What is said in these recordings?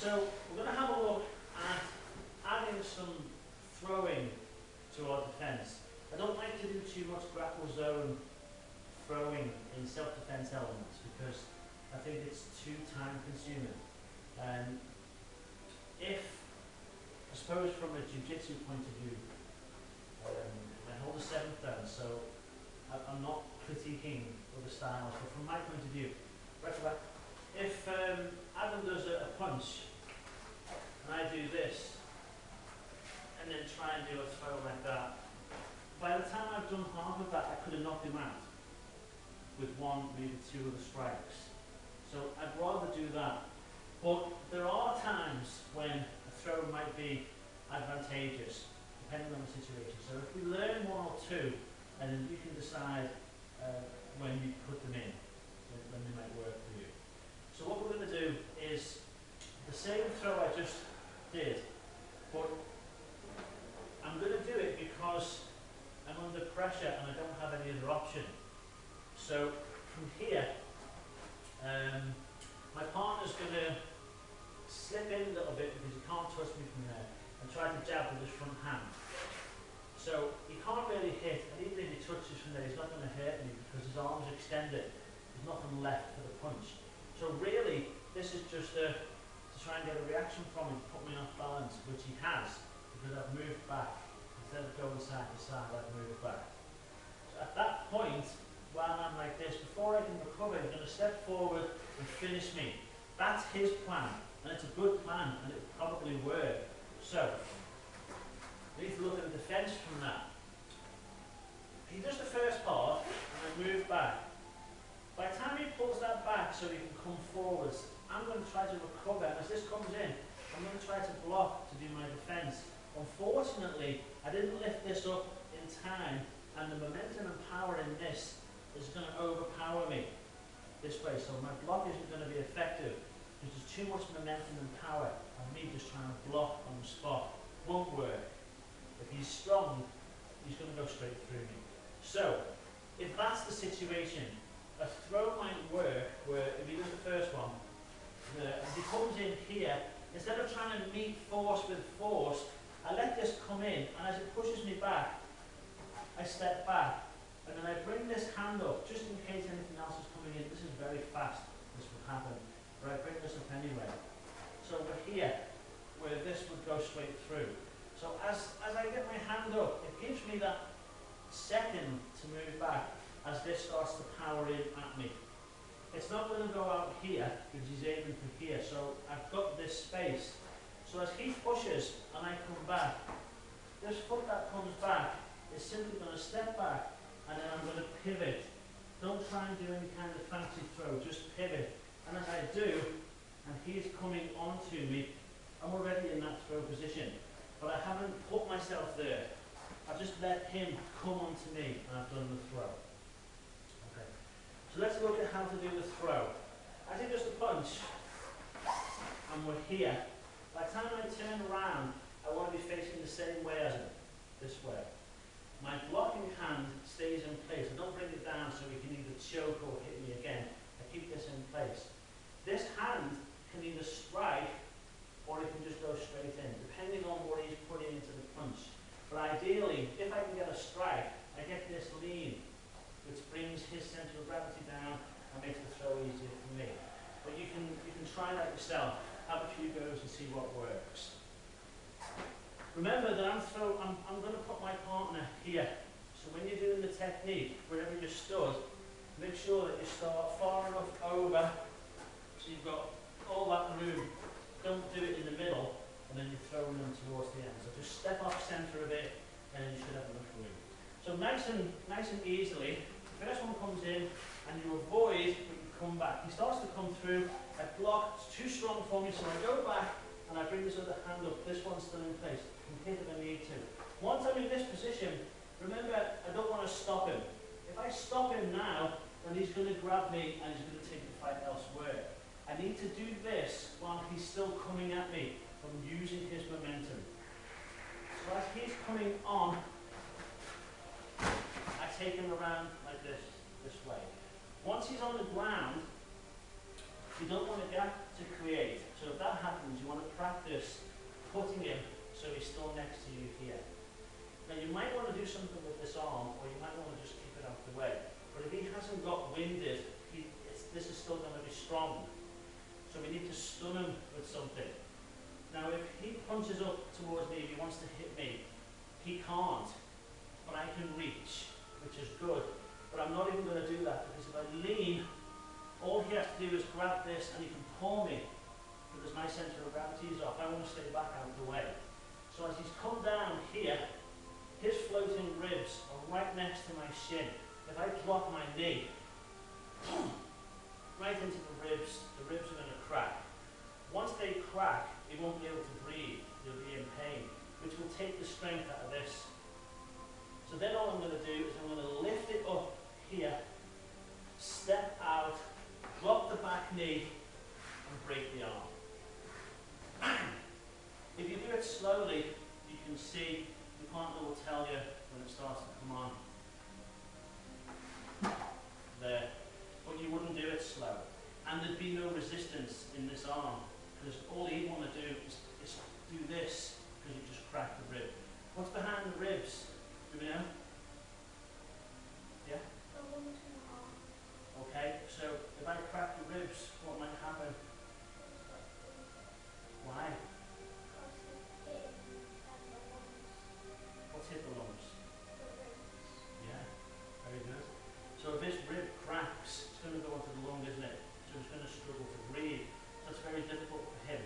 So we're going to have a look at adding some throwing to our defence. I don't like to do too much grapple zone throwing in self-defence elements because I think it's too time consuming. If, I suppose from a Jiu-Jitsu point of view, I hold a 7th down, so I'm not critiquing other styles, but from my point of view, if Adam does a punch and I do this and then try and do a throw like that, by the time I've done half of that I could have knocked him out with one, maybe two other strikes. So I'd rather do that. But there are times when a throw might be advantageous, depending on the situation. So if we learn one or two, and then you can decide when you put them in, when they might work for you. So what we're going to do is the same throw I just did, but I'm going to do it because I'm under pressure and I don't have any other option. So from here, my partner's going to slip in a little bit because he can't touch me from there and try to jab with his front hand. So he can't really hit, and even if he touches from there, he's not going to hurt me because his arm's extended. There's nothing left for the punch. So really, this is just to try and get a reaction from him, put me off balance, which he has, because I've moved back. Instead of going side to side, I've moved back. So at that point, while I'm like this, before I can recover, he's going to step forward and finish me. That's his plan, and it's a good plan, and it will probably work. So, we need to look at the defence from that. He does the first part, and I move back. By the time he pulls that back so he can come forwards, I'm going to try to recover, and as this comes in, I'm going to try to block to do my defence. Unfortunately, I didn't lift this up in time, and the momentum and power in this is going to overpower me this way, so my block isn't going to be effective because there's too much momentum and power, and me just trying to block on the spot won't work. If he's strong, he's going to go straight through me. So, if that's the situation, a throw might work where if he does the first one, as he comes in here, instead of trying to meet force with force, I let this come in, and as it pushes me back, I step back, and then I bring this hand up, just in case anything else is coming in. This is very fast, this would happen, but I bring this up anyway. So we're here, where this would go straight through. So as I get my hand up, it gives me that second to move back as this starts to power in at me. It's not going to go out here because he's aiming for here, so I've got this space. So as he pushes and I come back, this foot that comes back is simply going to step back and then I'm going to pivot. Don't try and do any kind of fancy throw, just pivot. And as I do, and he's coming onto me, I'm already in that throw position. But I haven't put myself there. I've just let him come onto me and I've done the throw. Okay. So let's look at how to do the throw. As he does the punch, and we're here, by the time I turn around, I want to be facing the same way as him, this way. My blocking hand stays in place. I don't bring it down so he can either choke or hit me again. I keep this in place. This hand can either strike or it can just go straight in, depending on what he's putting into the punch. But ideally, if I can get a strike, I get this lean, which brings his centre of gravity down and makes the throw easier for me. But you can try that yourself. Have a few goes and see what works. Remember that I'm going to put my partner here. So when you're doing the technique, wherever you're stood, make sure that you start far enough over so you've got all that room. Don't do it in the middle and then you're throwing them towards the end. So just step off centre a bit and then you should have enough room. So nice and easily, the first one comes in and you avoid, but you come back. He starts to come through, I block, it's too strong for me, so I go back and I bring this other hand up. This one's still in place, in case if I need to. Once I'm in this position, remember, I don't want to stop him. If I stop him now, then he's going to grab me and he's going to take the fight elsewhere. I need to do this while he's still coming at me from using his momentum. So as he's coming on, I take him around like this way. Once he's on the ground, You don't want a gap to create. So if that happens, you want to practice putting him so he's still next to you here. Now you might want to do something with this arm, or you might want to just keep it out the way. But if he hasn't got winded, this is still going to be strong. So we need to stun him with something. Now if he punches up towards me, if he wants to hit me, he can't. But I can reach, which is good. But I'm not even going to do that, because if I lean, all he has to do is grab this and he can pull me, because my centre of gravity is off. I want to stay back out of the way. So as he's come down here, his floating ribs are right next to my shin. If I drop my knee right into the ribs are going to crack. Once they crack, he won't be able to breathe. He'll be in pain, which will take the strength out of this. So then all I'm going to do is I'm going to lift it up here, step out, drop the back knee, and break the arm. If you do it slowly, you can see your partner will tell you when it starts to come on. There. But you wouldn't do it slow. And there'd be no resistance in this arm, because all you want to do is do this, because you just cracked the rib. What's behind the ribs? Do we know? Yeah? Okay, so if I crack the ribs, what might happen? Why? What's hit the lungs? Yeah, very good. So if this rib cracks, it's going to go into the lung, isn't it? So it's going to struggle to breathe. That's very difficult for him.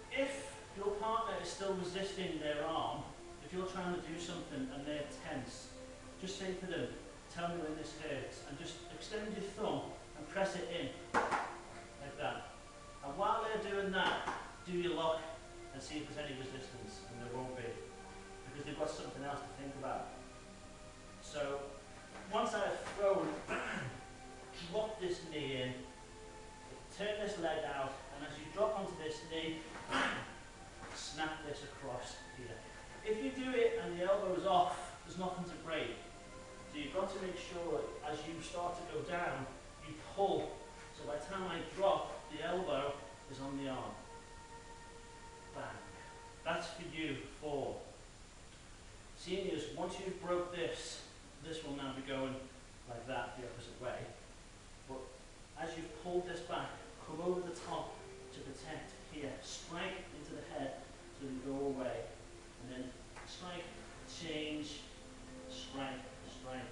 If your partner is still resisting their arm, if you're trying to do something and they're tense, just say to them, tell me when this hurts, and just extend your thumb and press it in, like that. And while they're doing that, do your lock and see if there's any resistance, and there won't be, because they've got something else to think about. So, once I've thrown, drop this knee in, turn this leg out, and as you drop onto this knee, snap this across here. If you do it and the elbow is off, there's nothing to break. So you've got to make sure as you start to go down, you pull. So by the time I drop, the elbow is on the arm. Bang. That's for you, 4. Seniors, once you've broke this, this will now be going like that, the opposite way. But as you've pulled this back, come over the top to protect here. Strike into the head so you go away. And then strike, change, strike, strike.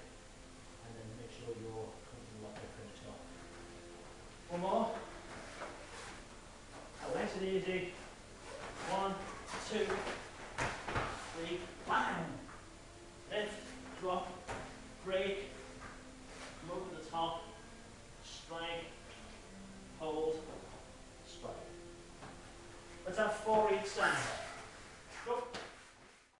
And then make sure you're comfortable like you're finished off. One more. Nice and easy. 1, 2, 3, bang! Lift, drop, break, come over the top, strike, hold, strike. Let's have 4 each side.